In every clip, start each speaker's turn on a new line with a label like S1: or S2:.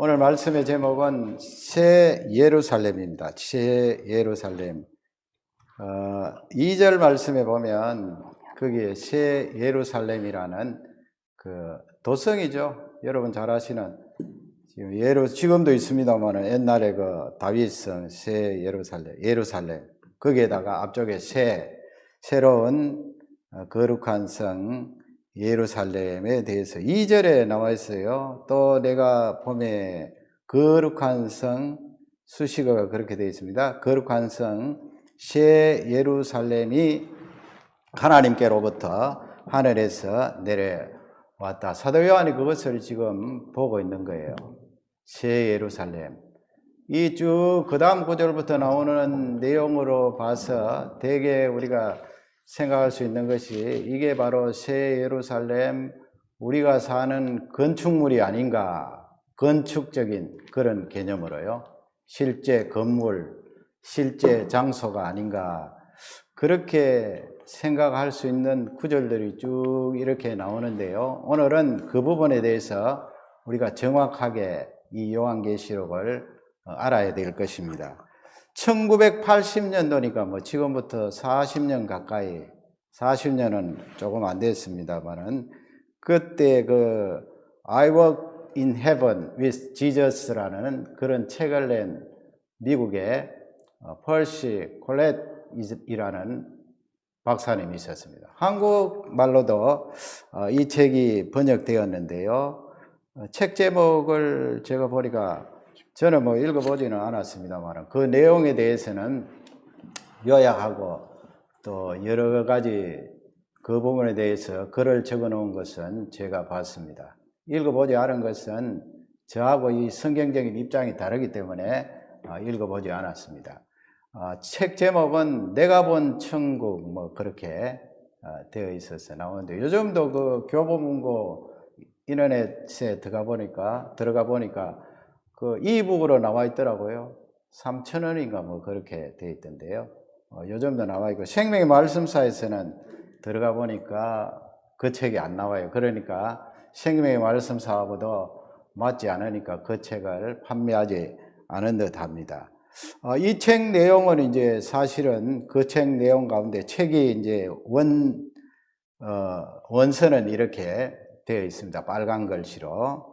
S1: 오늘 말씀의 제목은 새 예루살렘입니다. 새 예루살렘. 2절 말씀에 보면 거기에 새 예루살렘이라는 그 도성이죠. 여러분 잘 아시는 지금도 있습니다만 옛날에 그 다윗성 새 예루살렘 거기에다가 앞쪽에 새로운 거룩한 성 예루살렘에 대해서 2절에 나와 있어요. 또 내가 봄에 거룩한 성, 수식어가 그렇게 되어 있습니다. 거룩한 성 새 예루살렘이 하나님께로부터 하늘에서 내려왔다. 사도 요한이 그것을 지금 보고 있는 거예요. 새 예루살렘. 이 쭉 그 다음 구절부터 나오는 내용으로 봐서 대개 우리가 생각할 수 있는 것이 이게 바로 새 예루살렘, 우리가 사는 건축물이 아닌가, 건축적인 그런 개념으로요. 실제 건물, 실제 장소가 아닌가, 그렇게 생각할 수 있는 구절들이 쭉 이렇게 나오는데요. 오늘은 그 부분에 대해서 우리가 정확하게 이 요한계시록을 알아야 될 것입니다. 1980년도니까 뭐 지금부터 40년 가까이, 40년은 조금 안 됐습니다만은 그때 그 I Walk in Heaven with Jesus라는 그런 책을 낸 미국의 펄시 콜렛이라는 박사님이 있었습니다. 한국말로도 이 책이 번역되었는데요. 책 제목을 제가 보니까 저는 뭐 읽어보지는 않았습니다만 그 내용에 대해서는 요약하고 또 여러 가지 그 부분에 대해서 글을 적어 놓은 것은 제가 봤습니다. 읽어보지 않은 것은 저하고 이 성경적인 입장이 다르기 때문에 읽어보지 않았습니다. 책 제목은 내가 본 천국 뭐 그렇게 되어 있어서 나오는데 요즘도 그 교보문고 인터넷에 들어가 보니까 그 이북으로 나와 있더라고요. 3,000원인가 뭐 그렇게 돼 있던데요. 요즘도 나와 있고 생명의 말씀사에서는 들어가 보니까 그 책이 안 나와요. 그러니까 생명의 말씀사하고도 맞지 않으니까 그 책을 판매하지 않은 듯 합니다. 이 책 내용은 이제 사실은 그 책 내용 가운데 책이 이제 원서는 이렇게 되어 있습니다. 빨간 글씨로.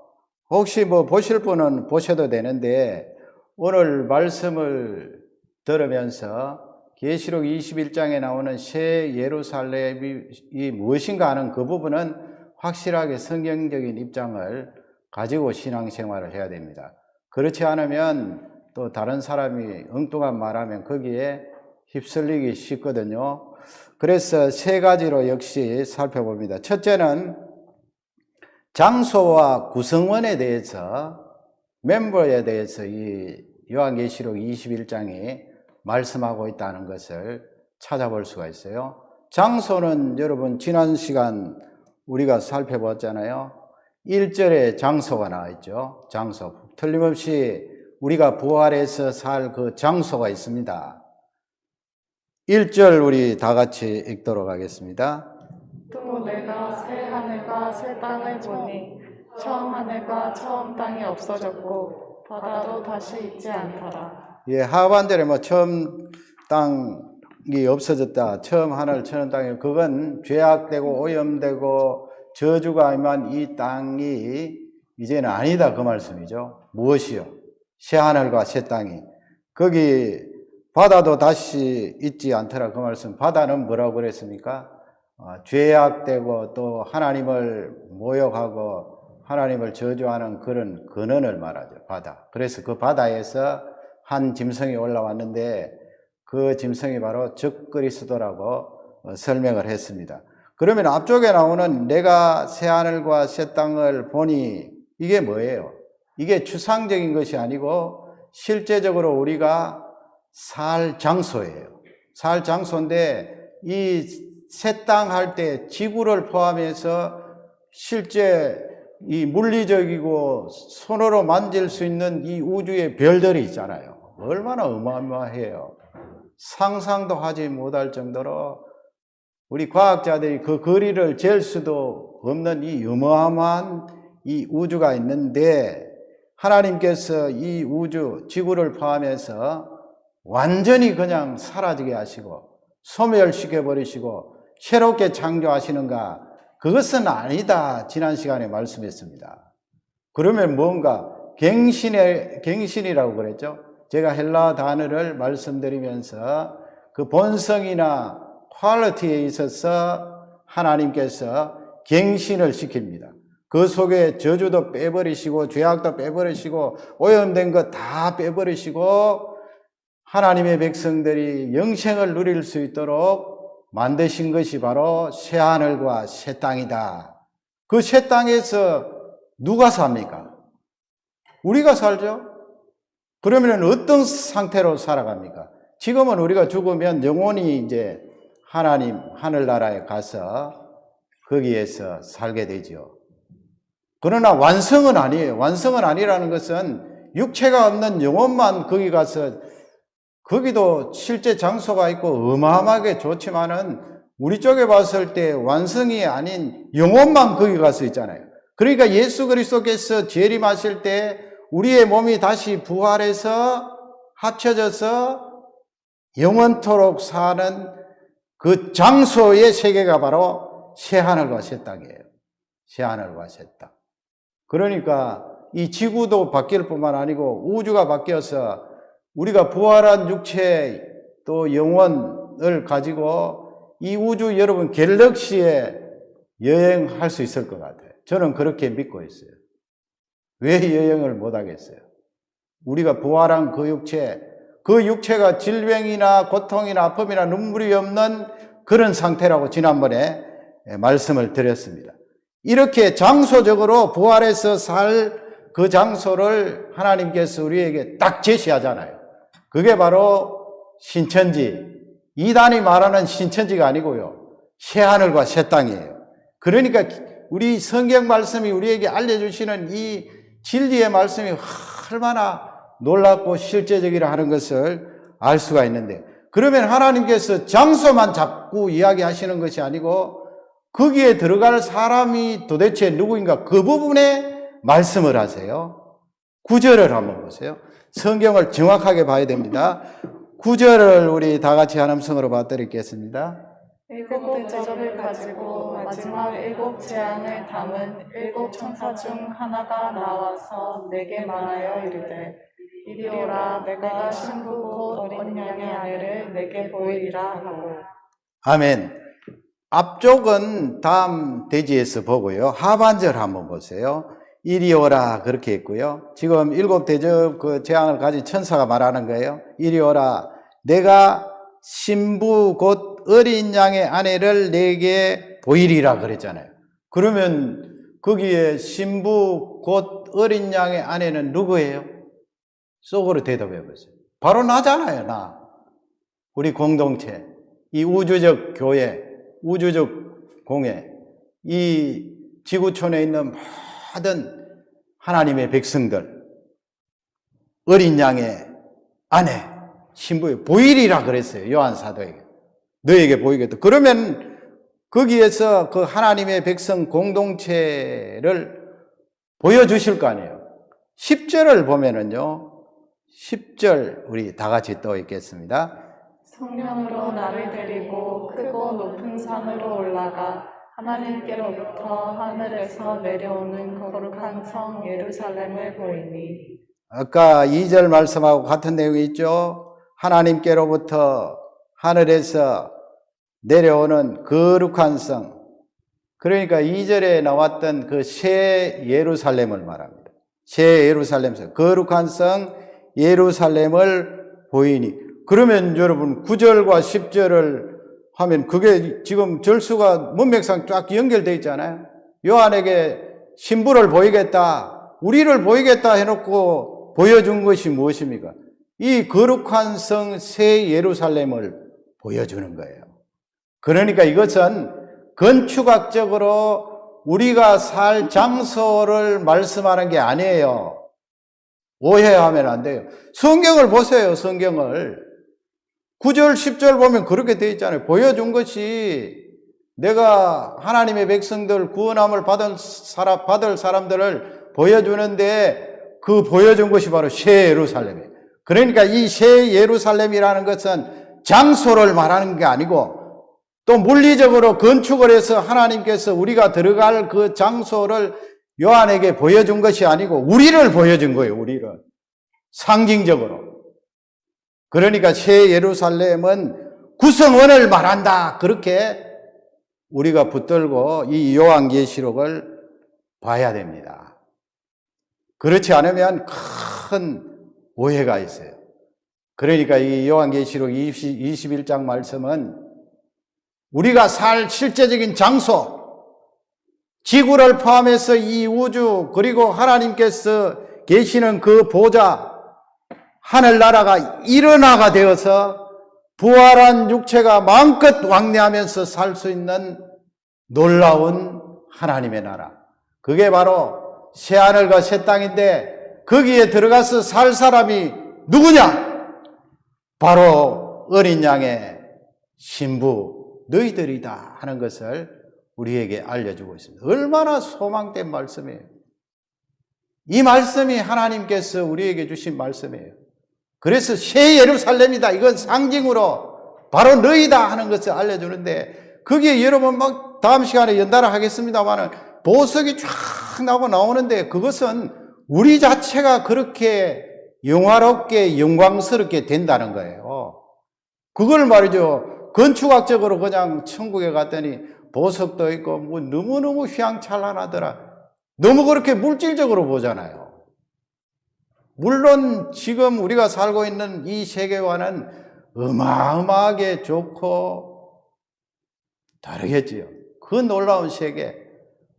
S1: 혹시 뭐 보실 분은 보셔도 되는데 오늘 말씀을 들으면서 계시록 21장에 나오는 새 예루살렘이 무엇인가 하는 그 부분은 확실하게 성경적인 입장을 가지고 신앙생활을 해야 됩니다. 그렇지 않으면 또 다른 사람이 엉뚱한 말하면 거기에 휩쓸리기 쉽거든요. 그래서 세 가지로 역시 살펴봅니다. 첫째는 장소와 구성원에 대해서, 멤버에 대해서 이 요한계시록 21장이 말씀하고 있다는 것을 찾아볼 수가 있어요. 장소는 여러분 지난 시간 우리가 살펴봤잖아요. 1절에 장소가 나와 있죠. 장소. 틀림없이 우리가 부활해서 살 그 장소가 있습니다. 1절 우리 다 같이 읽도록 하겠습니다.
S2: 또 내가 새 하늘과 새 땅을 보니 처음 하늘과 처음 땅이 없어졌고 바다도 다시 있지 않더라.
S1: 예, 하반절에 뭐 처음 땅이 없어졌다, 처음 하늘, 처음 땅이, 그건 죄악되고 오염되고 저주가 임한 이 땅이 이제는 아니다 그 말씀이죠. 무엇이요? 새 하늘과 새 땅이. 거기 바다도 다시 있지 않더라 그 말씀. 바다는 뭐라고 그랬습니까? 죄악되고 또 하나님을 모욕하고 하나님을 저주하는 그런 근원을 말하죠. 바다. 그래서 그 바다에서 한 짐승이 올라왔는데 그 짐승이 바로 적그리스도라고 설명을 했습니다. 그러면 앞쪽에 나오는 내가 새 하늘과 새 땅을 보니 이게 뭐예요? 이게 추상적인 것이 아니고 실제적으로 우리가 살 장소예요. 살 장소인데 이 새 땅 할 때 지구를 포함해서 실제 이 물리적이고 손으로 만질 수 있는 이 우주의 별들이 있잖아요. 얼마나 어마어마해요. 상상도 하지 못할 정도로 우리 과학자들이 그 거리를 잴 수도 없는 이 어마어마한 이 우주가 있는데 하나님께서 이 우주, 지구를 포함해서 완전히 그냥 사라지게 하시고 소멸시켜 버리시고 새롭게 창조하시는가? 그것은 아니다. 지난 시간에 말씀했습니다. 그러면 뭔가 갱신이라고 그랬죠. 제가 헬라 단어를 말씀드리면서 그 본성이나 퀄리티에 있어서 하나님께서 갱신을 시킵니다. 그 속에 저주도 빼버리시고 죄악도 빼버리시고 오염된 것 다 빼버리시고 하나님의 백성들이 영생을 누릴 수 있도록 만드신 것이 바로 새하늘과 새 땅이다. 그 새 땅에서 누가 삽니까? 우리가 살죠? 그러면 어떤 상태로 살아갑니까? 지금은 우리가 죽으면 영원히 이제 하나님 하늘나라에 가서 거기에서 살게 되죠. 그러나 완성은 아니에요. 완성은 아니라는 것은 육체가 없는 영혼만 거기 가서, 거기도 실제 장소가 있고 어마어마하게 좋지만은 우리 쪽에 봤을 때 완성이 아닌 영혼만 거기 가서 있잖아요. 그러니까 예수 그리스도께서 재림하실 때 우리의 몸이 다시 부활해서 합쳐져서 영원토록 사는 그 장소의 세계가 바로 새하늘과 새 땅이에요. 새하늘과 새 땅. 그러니까 이 지구도 바뀔 뿐만 아니고 우주가 바뀌어서 우리가 부활한 육체 또 영혼을 가지고 이 우주 여러분 갤럭시에 여행할 수 있을 것 같아요. 저는 그렇게 믿고 있어요. 왜 여행을 못 하겠어요? 우리가 부활한 그 육체가 질병이나 고통이나 아픔이나 눈물이 없는 그런 상태라고 지난번에 말씀을 드렸습니다. 이렇게 장소적으로 부활해서 살 그 장소를 하나님께서 우리에게 딱 제시하잖아요. 그게 바로 신천지, 이단이 말하는 신천지가 아니고요, 새하늘과 새 땅이에요. 그러니까 우리 성경 말씀이 우리에게 알려주시는 이 진리의 말씀이 얼마나 놀랍고 실제적이라 하는 것을 알 수가 있는데, 그러면 하나님께서 장소만 자꾸 이야기하시는 것이 아니고 거기에 들어갈 사람이 도대체 누구인가, 그 부분에 말씀을 하세요. 9절을 한번 보세요. 성경을 정확하게 봐야 됩니다. 9절을 우리 다 같이 한 음성으로 봐드리겠습니다.
S2: 일곱 대접을 가지고 마지막 일곱 재앙을 담은 일곱 천사 중 하나가 나와서 내게 말하여 이르되 이리 오라, 내가 신부 곧 어린 양의 아내를 내게 보이리라 하고.
S1: 아멘. 앞쪽은 다음 대지에서 보고요, 하반절 한번 보세요. 이리 오라 그렇게 했고요. 지금 일곱 대접 그 재앙을 가진 천사가 말하는 거예요. 이리 오라, 내가 신부 곧 어린 양의 아내를 내게 보이리라 그랬잖아요. 그러면 거기에 신부 곧 어린 양의 아내는 누구예요? 속으로 대답해 보세요. 바로 나잖아요, 나. 우리 공동체, 이 우주적 교회, 우주적 공회, 이 지구촌에 있는 모든 하나님의 백성들, 어린 양의 아내, 신부에 보이리라 그랬어요. 요한 사도에게. 너에게 보이겠다. 그러면 거기에서 그 하나님의 백성 공동체를 보여주실 거 아니에요. 10절을 보면은요, 10절 우리 다 같이 또 읽겠습니다.
S2: 성령으로 나를 데리고 크고 높은 산으로 올라가 하나님께로부터 하늘에서 내려오는 거룩한 성 예루살렘을 보이니.
S1: 아까 2절 말씀하고 같은 내용이 있죠. 하나님께로부터 하늘에서 내려오는 거룩한 성. 그러니까 2절에 나왔던 그 새 예루살렘을 말합니다. 새 예루살렘, 거룩한 성 예루살렘을 보이니. 그러면 여러분 9절과 10절을 하면 그게 지금 절수가 문맥상 쫙 연결되어 있잖아요. 요한에게 신부를 보이겠다, 우리를 보이겠다 해놓고 보여준 것이 무엇입니까? 이 거룩한 성 새 예루살렘을 보여주는 거예요. 그러니까 이것은 건축학적으로 우리가 살 장소를 말씀하는 게 아니에요. 오해하면 안 돼요. 성경을 보세요, 성경을. 9절, 10절 보면 그렇게 되어 있잖아요. 보여준 것이 내가 하나님의 백성들 구원함을 받을 사람들을 보여주는데 그 보여준 것이 바로 새 예루살렘이에요. 그러니까 이 새 예루살렘이라는 것은 장소를 말하는 게 아니고 또 물리적으로 건축을 해서 하나님께서 우리가 들어갈 그 장소를 요한에게 보여준 것이 아니고 우리를 보여준 거예요. 우리를. 상징적으로. 그러니까 새 예루살렘은 구성원을 말한다. 그렇게 우리가 붙들고 이 요한계시록을 봐야 됩니다. 그렇지 않으면 큰 오해가 있어요. 그러니까 이 요한계시록 21장 말씀은 우리가 살 실제적인 장소, 지구를 포함해서 이 우주, 그리고 하나님께서 계시는 그 보좌, 하늘나라가 일어나가 되어서 부활한 육체가 마음껏 왕래하면서 살 수 있는 놀라운 하나님의 나라. 그게 바로 새하늘과 새 땅인데 거기에 들어가서 살 사람이 누구냐? 바로 어린 양의 신부 너희들이다 하는 것을 우리에게 알려주고 있습니다. 얼마나 소망된 말씀이에요. 이 말씀이 하나님께서 우리에게 주신 말씀이에요. 그래서 새 예루살렘이다. 이건 상징으로 바로 너희다 하는 것을 알려주는데 거기에 여러분 막 다음 시간에 연달아 하겠습니다만은 보석이 쫙 나오는데 그것은 우리 자체가 그렇게 영화롭게 영광스럽게 된다는 거예요. 그걸 말이죠. 건축학적으로 그냥 천국에 갔더니 보석도 있고 뭐 너무너무 휘황찬란하더라. 너무 그렇게 물질적으로 보잖아요. 물론 지금 우리가 살고 있는 이 세계와는 어마어마하게 좋고 다르겠지요. 그 놀라운 세계.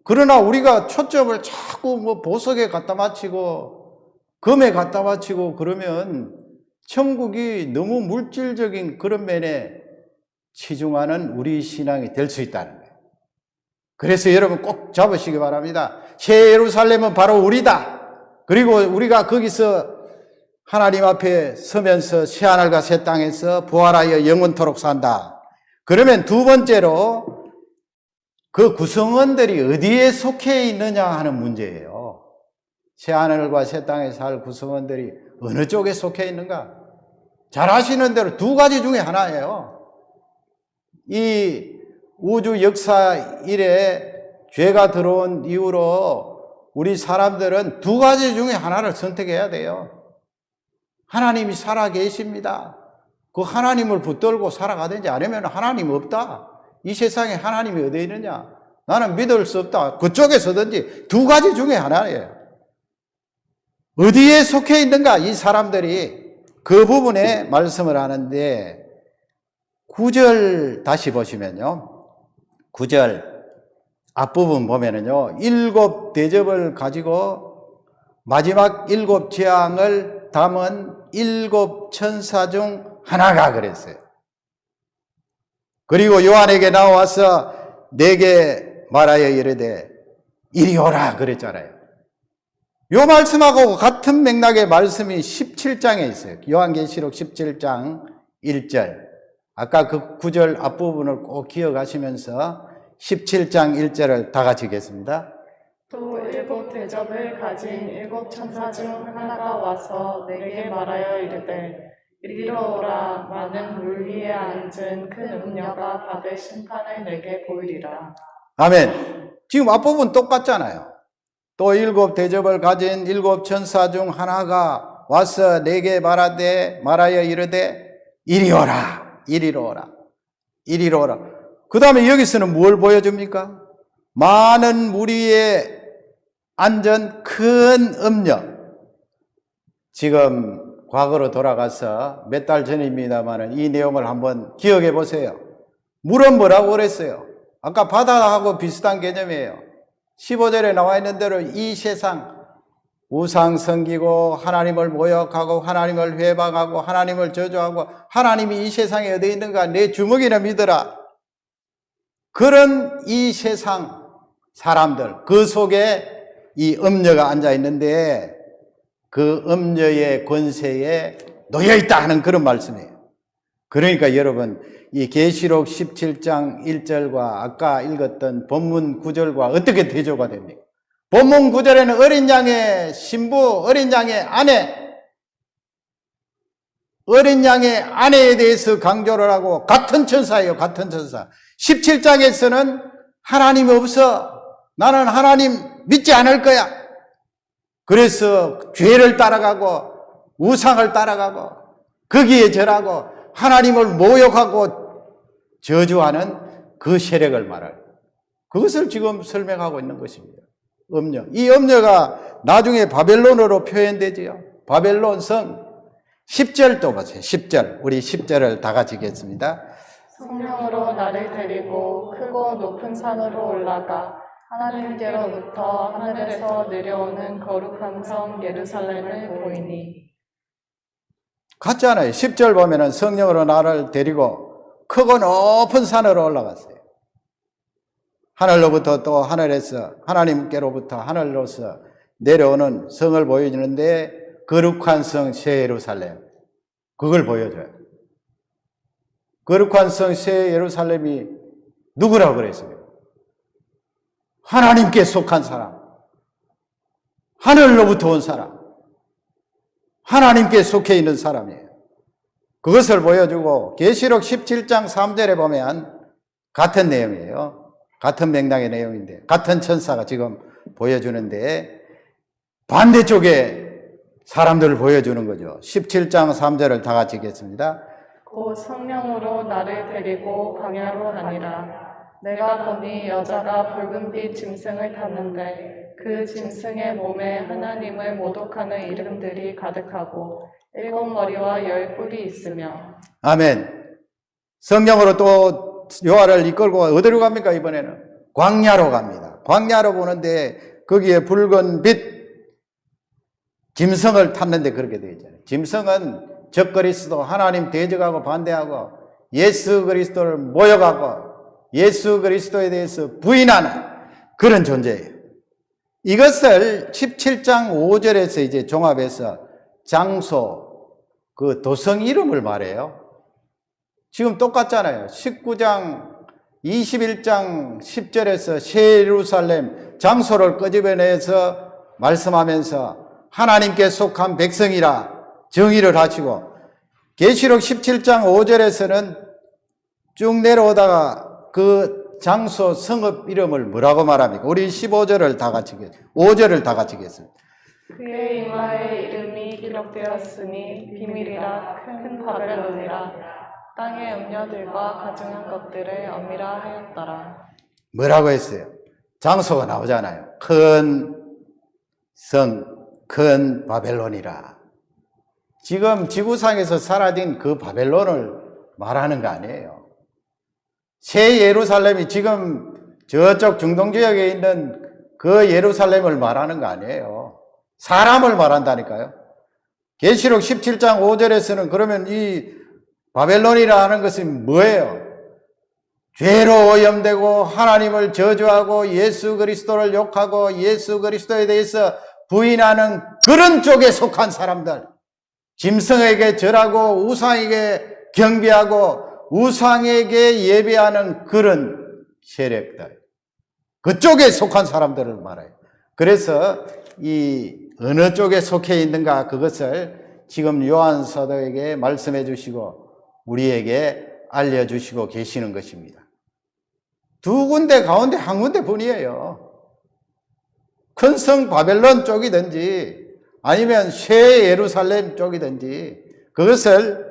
S1: 그러나 우리가 초점을 자꾸 뭐 보석에 갖다 맞추고 금에 갖다 맞추고 그러면 천국이 너무 물질적인 그런 면에 치중하는 우리 신앙이 될 수 있다는 거예요. 그래서 여러분 꼭 잡으시기 바랍니다. 새 예루살렘은 바로 우리다. 그리고 우리가 거기서 하나님 앞에 서면서 새하늘과 새 땅에서 부활하여 영원토록 산다. 그러면 두 번째로 그 구성원들이 어디에 속해 있느냐 하는 문제예요. 새하늘과 새 땅에 살 구성원들이 어느 쪽에 속해 있는가? 잘 아시는 대로 두 가지 중에 하나예요. 이 우주 역사 이래 죄가 들어온 이후로 우리 사람들은 두 가지 중에 하나를 선택해야 돼요. 하나님이 살아 계십니다. 그 하나님을 붙들고 살아가든지 아니면 하나님 없다. 이 세상에 하나님이 어디에 있느냐? 나는 믿을 수 없다. 그쪽에 서든지 두 가지 중에 하나예요. 어디에 속해 있는가? 이 사람들이 그 부분에 말씀을 하는데 9절 다시 보시면요. 9절 앞부분 보면은요. 7 대접을 가지고 마지막 7 재앙을 담은 7 천사 중 하나가 그랬어요. 그리고 요한에게 나와서 내게 말하여 이르되 이리 오라 그랬잖아요. 요 말씀하고 같은 맥락의 말씀이 17장에 있어요. 요한계시록 17장 1절. 아까 그 9절 앞부분을 꼭 기억하시면서 17장 1절을 다 같이 읽겠습니다.
S2: 또 7 대접을 가진 7 천사 중 하나가 와서 내게 말하여 이르되 이리로 오라. 많은 물 위에 앉은 큰 음녀가 받을 심판을 내게 보이리라.
S1: 아멘. 지금 앞부분 똑같잖아요. 또 7 대접을 가진 7 천사 중 하나가 와서 내게 말하여 이르되 이리 오라. 이리로 오라. 이리로 오라. 그 다음에 여기서는 뭘 보여줍니까? 많은 물 위에 앉은 큰 음녀. 지금 과거로 돌아가서 몇 달 전입니다만 이 내용을 한번 기억해 보세요. 물은 뭐라고 그랬어요? 아까 바다하고 비슷한 개념이에요. 15절에 나와 있는 대로 이 세상 우상 섬기고 하나님을 모욕하고 하나님을 회방하고 하나님을 저주하고 하나님이 이 세상에 어디 있는가 내 주먹이나 믿어라. 그런 이 세상 사람들 그 속에 이 음녀가 앉아 있는데 그 음녀의 권세에 놓여 있다 하는 그런 말씀이에요. 그러니까 여러분 이 계시록 17장 1절과 아까 읽었던 본문 9절과 어떻게 대조가 됩니까? 본문 9절에는 어린 양의 신부, 어린 양의 아내, 어린 양의 아내에 대해서 강조를 하고 같은 천사예요. 같은 천사. 17장에서는 하나님 없어. 나는 하나님 믿지 않을 거야. 그래서 죄를 따라가고 우상을 따라가고 거기에 절하고 하나님을 모욕하고 저주하는 그 세력을 말해요. 그것을 지금 설명하고 있는 것입니다. 음녀. 이 음녀가 나중에 바벨론으로 표현되지요. 바벨론 성. 10절 또 보세요. 10절. 우리 10절을 다 같이 읽겠습니다.
S2: 성령으로 나를 데리고 크고 높은 산으로 올라가 하나님께로부터 하늘에서 내려오는 거룩한 성 예루살렘을 보이니.
S1: 같잖아요. 10절 보면은 성령으로 나를 데리고 크고 높은 산으로 올라갔어요. 하늘로부터 또 하늘에서 하나님께로부터 하늘로서 내려오는 성을 보여주는데 거룩한 성 새 예루살렘, 그걸 보여줘요. 거룩한 성 새 예루살렘이 누구라고 그랬어요? 하나님께 속한 사람, 하늘로부터 온 사람, 하나님께 속해 있는 사람이에요. 그것을 보여주고 계시록 17장 3절에 보면 같은 내용이에요. 같은 맥락의 내용인데 같은 천사가 지금 보여주는데 반대쪽에 사람들을 보여주는 거죠. 17장 3절을 다 같이 읽겠습니다.
S2: 곧 성령으로 나를 데리고 광야로 가니라. 내가 보니 여자가 붉은빛 짐승을 탔는데 그 짐승의 몸에 하나님을 모독하는 이름들이 가득하고 7머리와 10뿔이 있으며.
S1: 아멘. 성령으로 또 요한을 이끌고 어디로 갑니까? 이번에는 광야로 갑니다. 광야로 보는데 거기에 붉은 빛 짐승을 탔는데 그렇게 되어 있잖아요. 짐승은 적그리스도, 하나님 대적하고 반대하고 예수 그리스도를 모욕하고 예수 그리스도에 대해서 부인하는 그런 존재예요. 이것을 17장 5절에서 이제 종합해서 장소, 그 도성 이름을 말해요. 지금 똑같잖아요. 19장, 21장 10절에서 새 예루살렘 장소를 끄집어내서 말씀하면서 하나님께 속한 백성이라 정의를 하시고 계시록 17장 5절에서는 쭉 내려오다가 그 장소 성읍 이름을 뭐라고 말합니까? 우리 15절을 다 같이 5절을 다 같이 읽겠습니다.
S2: 그의 이마에 이름이 기록되었으니 비밀이라 큰 바벨론이라 땅의 음녀들과 가증한 것들을 엄밀하 하였더라.
S1: 뭐라고 했어요? 장소가 나오잖아요. 큰 성, 큰 바벨론이라. 지금 지구상에서 사라진 그 바벨론을 말하는 거 아니에요. 새 예루살렘이 지금 저쪽 중동 지역에 있는 그 예루살렘을 말하는 거 아니에요. 사람을 말한다니까요. 계시록 17장 5절에서는 그러면 이 바벨론이라 하는 것은 뭐예요? 죄로 오염되고 하나님을 저주하고 예수 그리스도를 욕하고 예수 그리스도에 대해서 부인하는 그런 쪽에 속한 사람들, 짐승에게 절하고 우상에게 경배하고 우상에게 예배하는 그런 세력들, 그쪽에 속한 사람들을 말해요. 그래서 이 어느 쪽에 속해 있는가 그것을 지금 요한 사도에게 말씀해 주시고 우리에게 알려주시고 계시는 것입니다. 두 군데 가운데 한 군데 뿐이에요. 큰 성 바벨론 쪽이든지 아니면 새 예루살렘 쪽이든지 그것을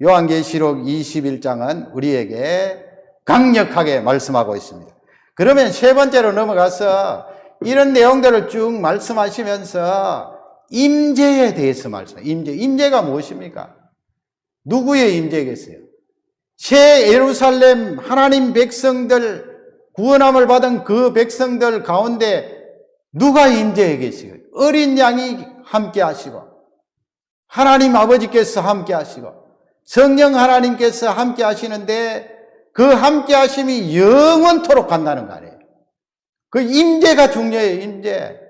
S1: 요한계시록 21장은 우리에게 강력하게 말씀하고 있습니다. 그러면 세 번째로 넘어가서 이런 내용들을 쭉 말씀하시면서 임재에 대해서 말씀해요. 임재가 무엇입니까? 누구의 임재겠어요? 새 예루살렘 하나님 백성들, 구원함을 받은 그 백성들 가운데 누가 임재해 계시고 어린 양이 함께 하시고 하나님 아버지께서 함께 하시고 성령 하나님께서 함께 하시는데 그 함께 하심이 영원토록 간다는 거 아니에요. 그 임재가 중요해요. 임재.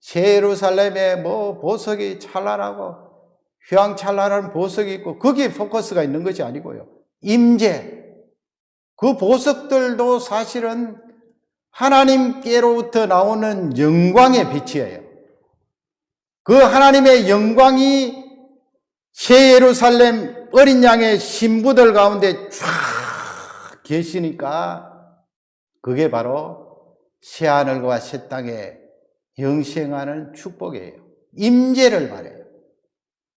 S1: 새 예루살렘에 뭐 보석이 찬란하고 휘황찬란한 보석이 있고 거기에 포커스가 있는 것이 아니고요. 임재. 그 보석들도 사실은 하나님께로부터 나오는 영광의 빛이에요. 그 하나님의 영광이 새 예루살렘 어린 양의 신부들 가운데 쫙 계시니까 그게 바로 새 하늘과 새 땅에 영생하는 축복이에요. 임재를 말해요.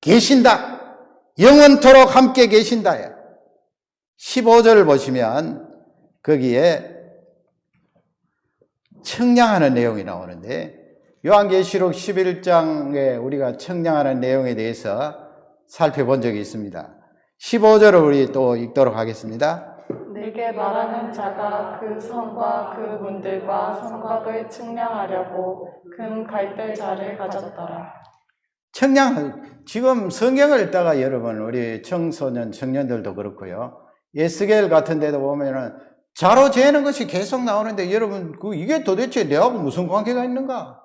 S1: 계신다. 영원토록 함께 계신다. 15절을 보시면 거기에 청량하는 내용이 나오는데 요한계시록 11장에 우리가 청량하는 내용에 대해서 살펴본 적이 있습니다. 15절을 우리 또 읽도록 하겠습니다.
S2: 네게 말하는 자가 그 성과 그 문들과 성곽을 측량하려고 금 갈대 자를 가졌더라.
S1: 지금 성경을 읽다가 여러분 우리 청소년 청년들도 그렇고요. 에스겔 같은 데도 보면은 자로 재는 것이 계속 나오는데 여러분 이게 도대체 내하고 무슨 관계가 있는가?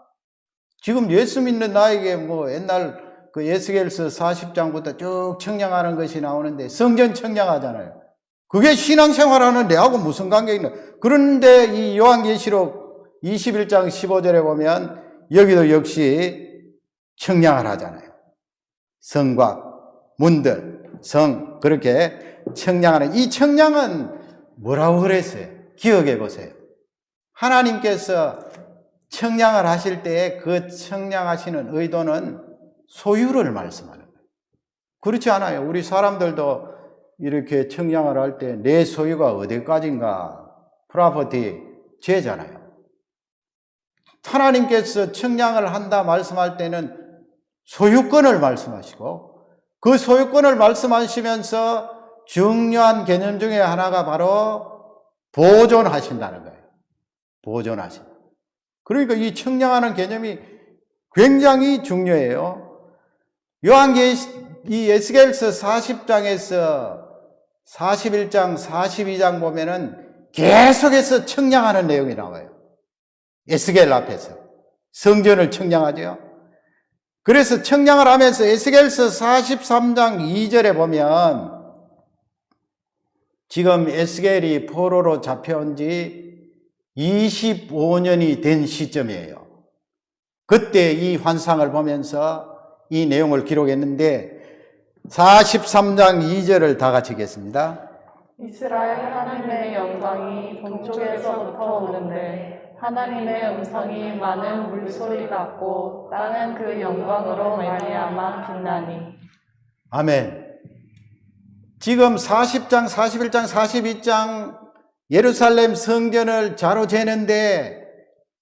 S1: 지금 예수 믿는 나에게 뭐 옛날 그 에스겔서 40장부터 쭉 청량하는 것이 나오는데 성전 청량하잖아요. 그게 신앙생활하는 내하고 무슨 관계가 있나? 그런데 이 요한계시록 21장 15절에 보면 여기도 역시 청량을 하잖아요. 성과, 문들, 성 그렇게 청량하는 이 청량은 뭐라고 그랬어요? 기억해 보세요. 하나님께서 청량을 하실 때에 그 청량하시는 의도는 소유를 말씀하는 거예요. 그렇지 않아요. 우리 사람들도 이렇게 청량을 할 때 내 소유가 어디까지인가 프로퍼티 죄잖아요. 하나님께서 청량을 한다 말씀할 때는 소유권을 말씀하시고 그 소유권을 말씀하시면서 중요한 개념 중에 하나가 바로 보존하신다는 거예요. 보존하신다. 그러니까 이 청량하는 개념이 굉장히 중요해요. 이 에스겔서 40장에서 41장, 42장 보면은 계속해서 청량하는 내용이 나와요. 에스겔 앞에서. 성전을 청량하죠. 그래서 청량을 하면서 에스겔서 43장 2절에 보면 지금 에스겔이 포로로 잡혀온 지 25년이 된 시점이에요. 그때 이 환상을 보면서 이 내용을 기록했는데 43장 2절을 다 같이 읽겠습니다.
S2: 이스라엘 하나님의 영광이 동쪽에서부터 오는데 하나님의 음성이 많은 물소리 같고 땅은 그 영광으로 말미암아 빛나니.
S1: 아멘. 지금 40장, 41장, 42장 예루살렘 성전을 자로 재는데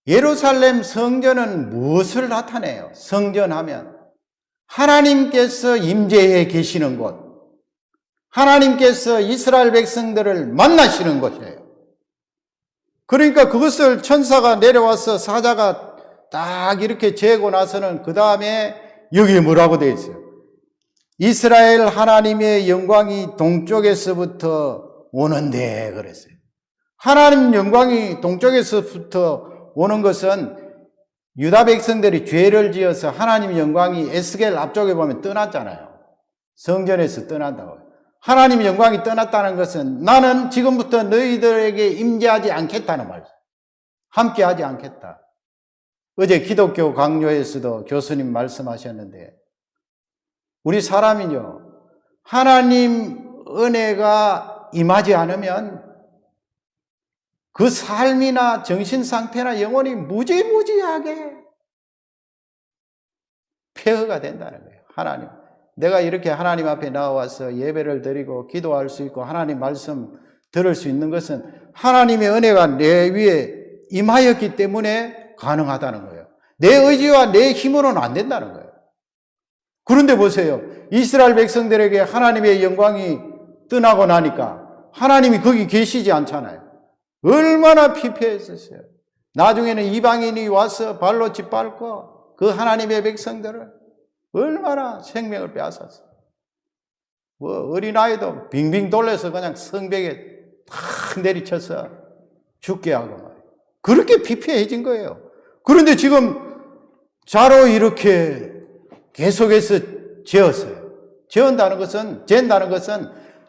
S1: 예루살렘 성전은 무엇을 나타내요? 성전하면 하나님께서 임재해 계시는 곳, 하나님께서 이스라엘 백성들을 만나시는 곳이에요. 그러니까 그것을 천사가 내려와서 사자가 딱 이렇게 재고 나서는 그 다음에 여기에 뭐라고 되어 있어요? 이스라엘 하나님의 영광이 동쪽에서부터 오는데 그랬어요. 하나님 영광이 동쪽에서부터 오는 것은 유다 백성들이 죄를 지어서 하나님 영광이 에스겔 앞쪽에 보면 떠났잖아요. 성전에서 떠난다고. 하나님 영광이 떠났다는 것은 나는 지금부터 너희들에게 임재하지 않겠다는 말이죠. 함께하지 않겠다. 어제 기독교 강요에서도 교수님 말씀하셨는데 우리 사람이요 하나님 은혜가 임하지 않으면 그 삶이나 정신 상태나 영혼이 무지무지하게 폐허가 된다는 거예요. 하나님. 내가 이렇게 하나님 앞에 나와서 예배를 드리고 기도할 수 있고 하나님 말씀 들을 수 있는 것은 하나님의 은혜가 내 위에 임하였기 때문에 가능하다는 거예요. 내 의지와 내 힘으로는 안 된다는 거예요. 그런데 보세요. 이스라엘 백성들에게 하나님의 영광이 떠나고 나니까 하나님이 거기 계시지 않잖아요. 얼마나 피폐했었어요. 나중에는 이방인이 와서 발로 짓밟고 그 하나님의 백성들을 얼마나 생명을 빼앗았어요. 뭐 어린아이도 빙빙 돌려서 그냥 성벽에 탁 내리쳐서 죽게 하고 말이에요. 그렇게 피폐해진 거예요. 그런데 지금 자로 이렇게 계속해서 재었어요. 재운다는 것은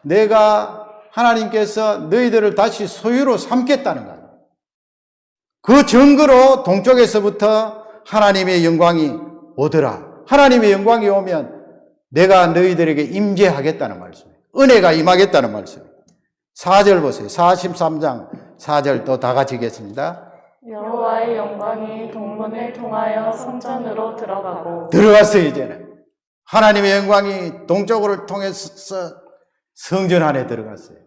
S1: 내가 하나님께서 너희들을 다시 소유로 삼겠다는 거예요. 그 증거로 동쪽에서부터 하나님의 영광이 오더라. 하나님의 영광이 오면 내가 너희들에게 임재하겠다는 말씀이에요. 은혜가 임하겠다는 말씀이에요. 4절 보세요. 43장 4절 또 다 같이 읽겠습니다.
S2: 여호와의 영광이 동문을 통하여 성전으로
S1: 들어갔어요. 이제는 하나님의 영광이 동쪽으로 통해서 성전 안에 들어갔어요.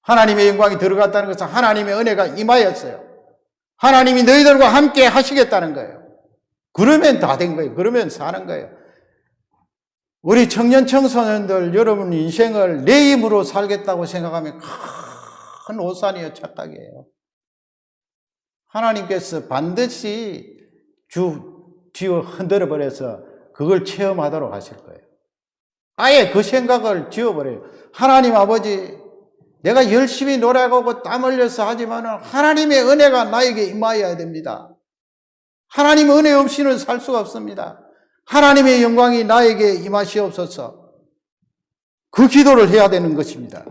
S1: 하나님의 영광이 들어갔다는 것은 하나님의 은혜가 임하였어요. 하나님이 너희들과 함께 하시겠다는 거예요. 그러면 다 된 거예요. 그러면 사는 거예요. 우리 청년 청소년들 여러분 인생을 내 힘으로 살겠다고 생각하면 큰 오산이요 착각이에요. 하나님께서 반드시 쥐어 흔들어 버려서 그걸 체험하도록 하실 거예요. 아예 그 생각을 지워버려요. 하나님 아버지, 내가 열심히 노력하고 땀 흘려서 하지만 하나님의 은혜가 나에게 임하여야 됩니다. 하나님의 은혜 없이는 살 수가 없습니다. 하나님의 영광이 나에게 임하시옵소서. 그 기도를 해야 되는 것입니다.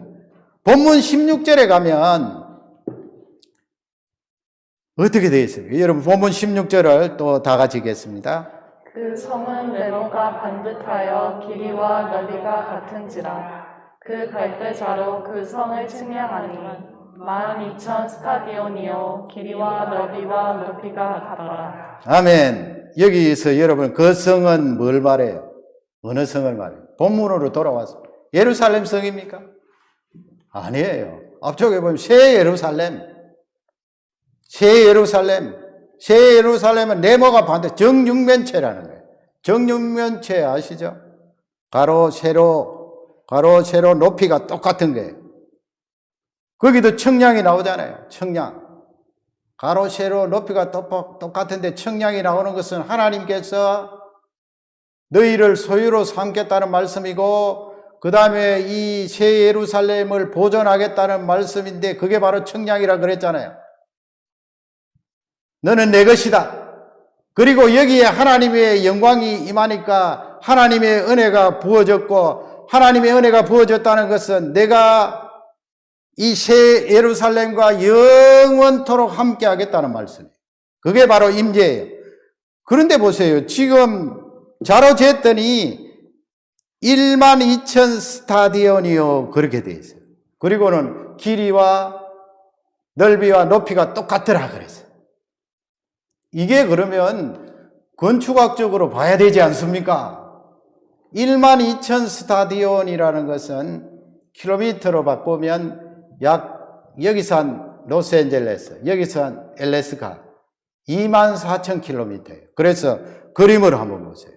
S1: 본문 16절에 가면 어떻게 되어 있습니까? 여러분 본문 16절을 또 다 같이 읽겠습니다.
S2: 그 성은 네모가 반듯하여 길이와 넓이가 같은지라 그 갈대자로 그 성을 측량하니 12,000 스타디온이요 길이와 넓이와 높이가 같더라.
S1: 아멘. 여기서 여러분 그 성은 뭘 말해요? 어느 성을 말해요? 본문으로 돌아와서 예루살렘 성입니까? 아니에요. 앞쪽에 보면 새 예루살렘. 새 예루살렘은 네모가 반대 정육면체라는 거예요. 정육면체 아시죠? 가로 세로 높이가 똑같은 거예요. 거기도 청량이 나오잖아요. 청량. 가로 세로 높이가 똑같은데 청량이 나오는 것은 하나님께서 너희를 소유로 삼겠다는 말씀이고 그 다음에 이 새 예루살렘을 보존하겠다는 말씀인데 그게 바로 청량이라 그랬잖아요. 너는 내 것이다. 그리고 여기에 하나님의 영광이 임하니까 하나님의 은혜가 부어졌고 하나님의 은혜가 부어졌다는 것은 내가 이 새 예루살렘과 영원토록 함께 하겠다는 말씀이에요. 그게 바로 임재예요. 그런데 보세요. 지금 자로 쟀더니 12,000 스타디온이요 그렇게 돼 있어요. 그리고는 길이와 넓이와 높이가 똑같더라 그랬어요. 이게 그러면 건축학적으로 봐야 되지 않습니까? 12,000 스타디온이라는 것은 킬로미터로 바꾸면 여기서 한 로스앤젤레스, 여기서 한 엘래스카 24,000km예요. 그래서 그림을 한번 보세요.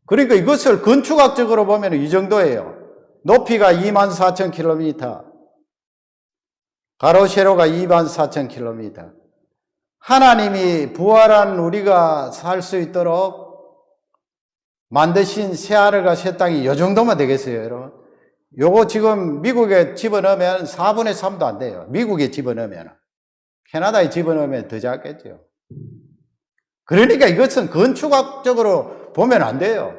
S1: 그러니까 이것을 건축학적으로 보면 이 정도예요. 높이가 24,000km, 가로 세로가 24,000km. 하나님이 부활한 우리가 살 수 있도록 만드신 새하늘과 새 땅이 이 정도만 되겠어요, 여러분? 요거 지금 미국에 집어넣으면 4분의 3도 안 돼요. 미국에 집어넣으면. 캐나다에 집어넣으면 더 작겠죠. 그러니까 이것은 건축학적으로 보면 안 돼요.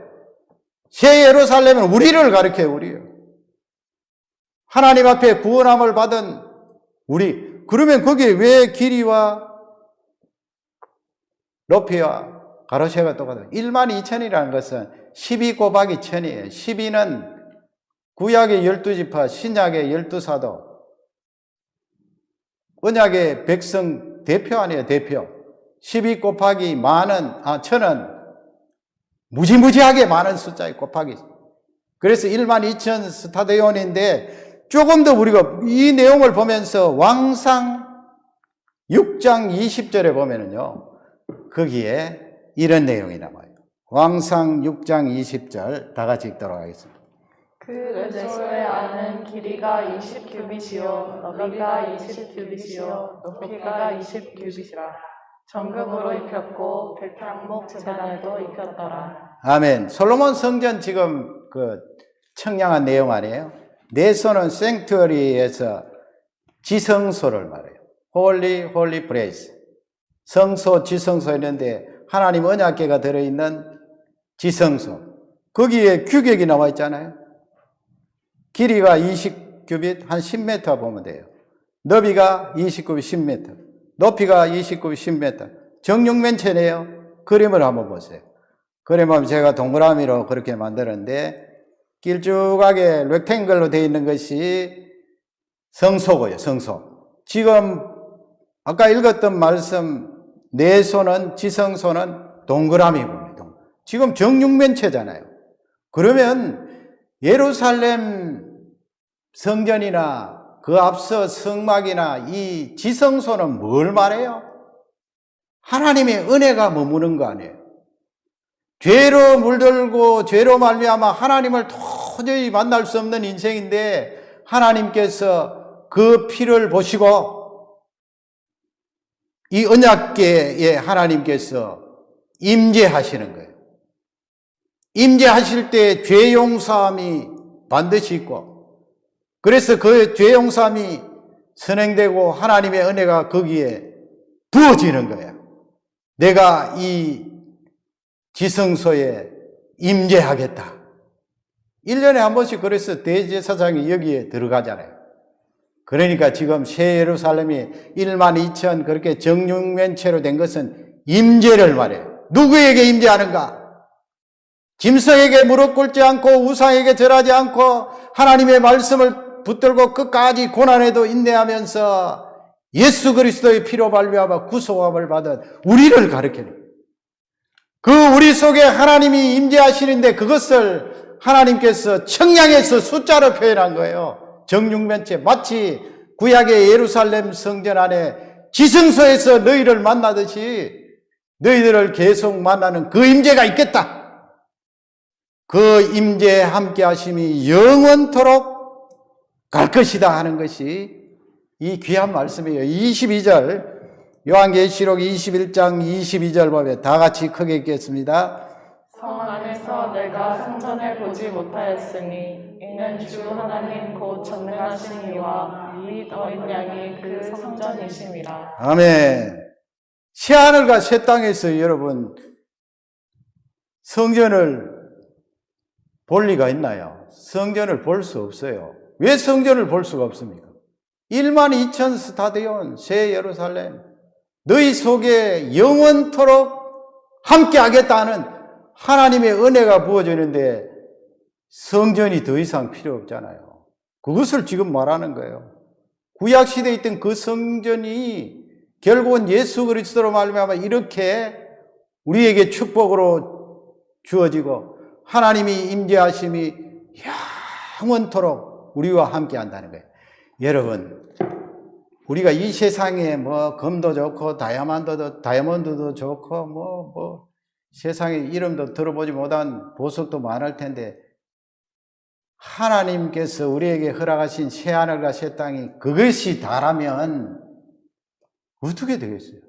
S1: 새 예루살렘은 우리를 가리켜요, 우리요. 하나님 앞에 구원함을 받은 우리. 그러면 거기에 왜 길이와 높이와 가로세가 똑같아요? 12,000이라는 것은 12 곱하기 1000이에요. 12는 구약의 12지파, 신약의 12사도, 언약의 백성 대표 아니에요, 대표. 12 곱하기 1000은 무지무지하게 많은 숫자에 곱하기. 그래서 12,000 스타디온인데 조금 더 우리가 이 내용을 보면서 왕상 6장 20절에 보면은요, 거기에 이런 내용이 나와요. 왕상 6장 20절 다 같이 읽도록 하겠습니다.
S2: 그 레소의 안은 길이가 20규빗이요 넓이가 20규빗이요 높이가 20규빗이라 정금으로 입혔고 백향목 제단에도 입혔더라.
S1: 아멘. 솔로몬 성전 지금 그 청량한 내용 아니에요? 내 손은 생투어리에서 지성소를 말해요. 홀리 플레이스. 성소, 지성소 했는데 하나님 언약궤가 들어있는 지성소. 거기에 규격이 나와 있잖아요. 길이가 20규빗, 한 10m 보면 돼요. 너비가 29비 10m, 높이가 29비 10m. 정육면체네요. 그림을 한번 보세요. 그림은 제가 동그라미로 그렇게 만들었는데 길쭉하게 렉탱글로 되어 있는 것이 성소고요. 성소. 지금 아까 읽었던 말씀 내 손은 지성소는 동그라미입니다. 지금 정육면체잖아요. 그러면 예루살렘 성전이나 그 앞서 성막이나 이 지성소는 뭘 말해요? 하나님의 은혜가 머무는 거 아니에요. 죄로 물들고 죄로 말미암아 하나님을 도저히 만날 수 없는 인생인데 하나님께서 그 피를 보시고 이 언약궤에 하나님께서 임재하시는 거예요. 임재하실 때 죄 용서함이 반드시 있고 그래서 그 죄 용서함이 선행되고 하나님의 은혜가 거기에 부어지는 거예요. 내가 이 지성소에 임재하겠다. 1년에 한 번씩 그래서 대제사장이 여기에 들어가잖아요. 그러니까 지금 새 예루살렘이 12,000 그렇게 정육면체로 된 것은 임재를 말해요. 누구에게 임재하는가? 짐승에게 무릎 꿇지 않고 우상에게 절하지 않고 하나님의 말씀을 붙들고 끝까지 고난에도 인내하면서 예수 그리스도의 피로 발미하며 구속함을 받은 우리를 가르치는 그 우리 속에 하나님이 임재하시는데 그것을 하나님께서 청량해서 숫자로 표현한 거예요. 정육면체 마치 구약의 예루살렘 성전 안에 지성소에서 너희를 만나듯이 너희들을 계속 만나는 그 임재가 있겠다. 그 임재에 함께 하심이 영원토록 갈 것이다 하는 것이 이 귀한 말씀이에요. 22절 요한계시록 21장 22절 보면 다 같이 크게 읽겠습니다.
S2: 성 안에서 내가 성전을 보지 못하였으니 이는 주 하나님 곧 전능하신 이와 및 어린 양이 그 성전이심이라.
S1: 아멘. 새하늘과 새 땅에서 여러분 성전을 볼 리가 있나요? 성전을 볼 수 없어요. 왜 성전을 볼 수가 없습니까? 12,000 스타디온 새 예루살렘 너희 속에 영원토록 함께 하겠다는 하나님의 은혜가 부어지는데 성전이 더 이상 필요 없잖아요. 그것을 지금 말하는 거예요. 구약시대에 있던 그 성전이 결국은 예수 그리스도로 말미암아 이렇게 우리에게 축복으로 주어지고 하나님이 임재하심이 영원토록 우리와 함께 한다는 거예요. 여러분, 우리가 이 세상에 뭐 금도 좋고 다이아몬드도 좋고 세상에 이름도 들어보지 못한 보석도 많을 텐데 하나님께서 우리에게 허락하신 새하늘과 새 땅이 그것이 다라면 어떻게 되겠어요?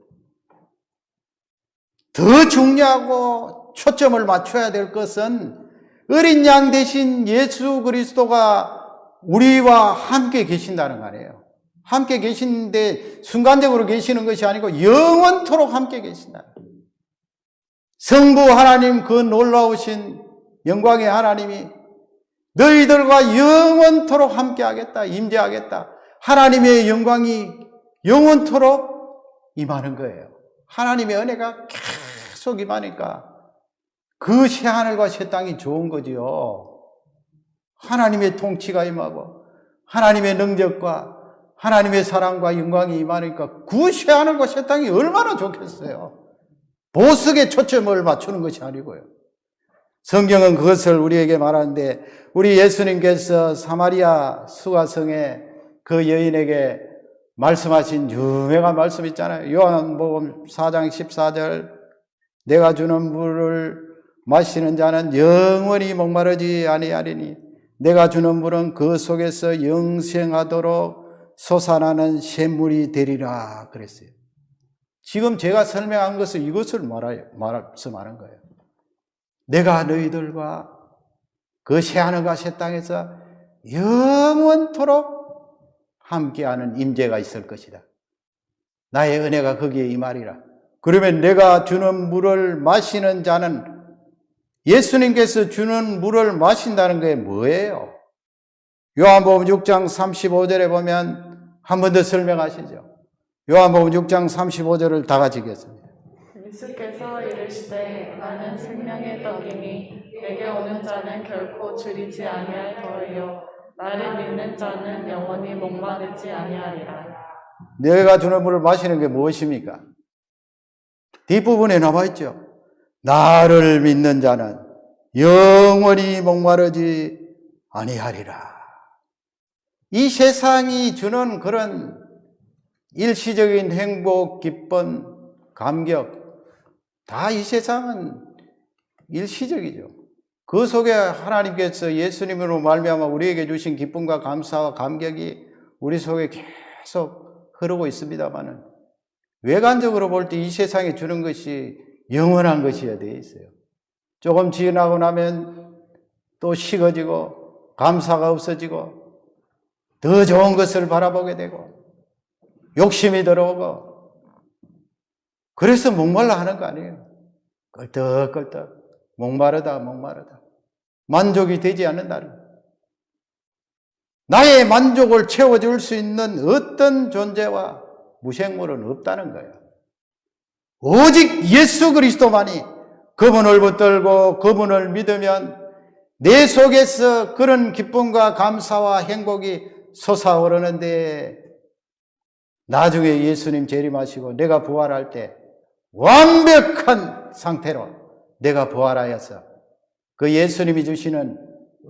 S1: 더 중요하고 초점을 맞춰야 될 것은 어린 양 대신 예수 그리스도가 우리와 함께 계신다는 거 아니에요. 함께 계시는데 순간적으로 계시는 것이 아니고 영원토록 함께 계신다. 성부 하나님 그 놀라우신 영광의 하나님이 너희들과 영원토록 함께 하겠다, 임재하겠다. 하나님의 영광이 영원토록 임하는 거예요. 하나님의 은혜가 계속 임하니까 그 새하늘과 새 땅이 좋은 거지요. 하나님의 통치가 임하고 하나님의 능력과 하나님의 사랑과 영광이 임하니까 그 새하늘과 새 땅이 얼마나 좋겠어요. 보석에 초점을 맞추는 것이 아니고요. 성경은 그것을 우리에게 말하는데 우리 예수님께서 사마리아 수가성에 그 여인에게 말씀하신 유명한 말씀 있잖아요. 요한복음 4장 14절 내가 주는 물을 마시는 자는 영원히 목마르지 아니하리니 내가 주는 물은 그 속에서 영생하도록 솟아나는 샘물이 되리라 그랬어요. 지금 제가 설명한 것은 이것을 말씀하는 거예요. 내가 너희들과 그 새하늘과 새 땅에서 영원토록 함께하는 임재가 있을 것이다. 나의 은혜가 거기에 임하리라. 그러면 내가 주는 물을 마시는 자는 예수님께서 주는 물을 마신다는 게 뭐예요? 요한복음 6장 35절에 보면 한 번 더 설명하시죠. 요한복음 6장 35절을 다 같이 읽겠습니다.
S2: 예수께서 이르시되 나는 생명의 떡이니 내게 오는 자는 결코 줄이지 아니할 터이요 나를 믿는 자는 영원히 목마르지 아니하리라.
S1: 내가 주는 물을 마시는 게 무엇입니까? 뒷부분에 나와 있죠. 나를 믿는 자는 영원히 목마르지 아니하리라. 이 세상이 주는 그런 일시적인 행복, 기쁨, 감격, 다 이 세상은 일시적이죠. 그 속에 하나님께서 예수님으로 말미암아 우리에게 주신 기쁨과 감사와 감격이 우리 속에 계속 흐르고 있습니다만은 외관적으로 볼 때 이 세상에 주는 것이 영원한 것이어야 되어 있어요. 조금 지나고 나면 또 식어지고 감사가 없어지고 더 좋은 것을 바라보게 되고 욕심이 들어오고 그래서 목말라 하는 거 아니에요. 껄떡껄떡 목마르다 만족이 되지 않는다는 나의 만족을 채워줄 수 있는 어떤 존재와 무생물은 없다는 거예요. 오직 예수 그리스도만이 그분을 붙들고 그분을 믿으면 내 속에서 그런 기쁨과 감사와 행복이 솟아오르는데 나중에 예수님 재림하시고 내가 부활할 때 완벽한 상태로 내가 부활하여서 그 예수님이 주시는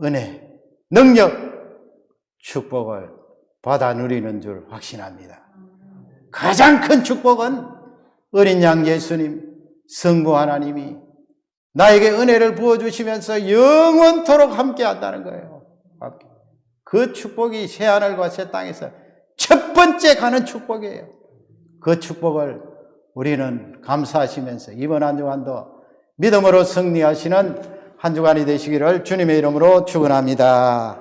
S1: 은혜, 능력, 축복을 받아 누리는 줄 확신합니다. 가장 큰 축복은 어린 양 예수님, 성부 하나님이 나에게 은혜를 부어주시면서 영원토록 함께 한다는 거예요. 그 축복이 새하늘과 새 땅에서 첫 번째 가는 축복이에요. 그 축복을 우리는 감사하시면서 이번 한 주간도 믿음으로 승리하시는 한 주간이 되시기를 주님의 이름으로 축원합니다.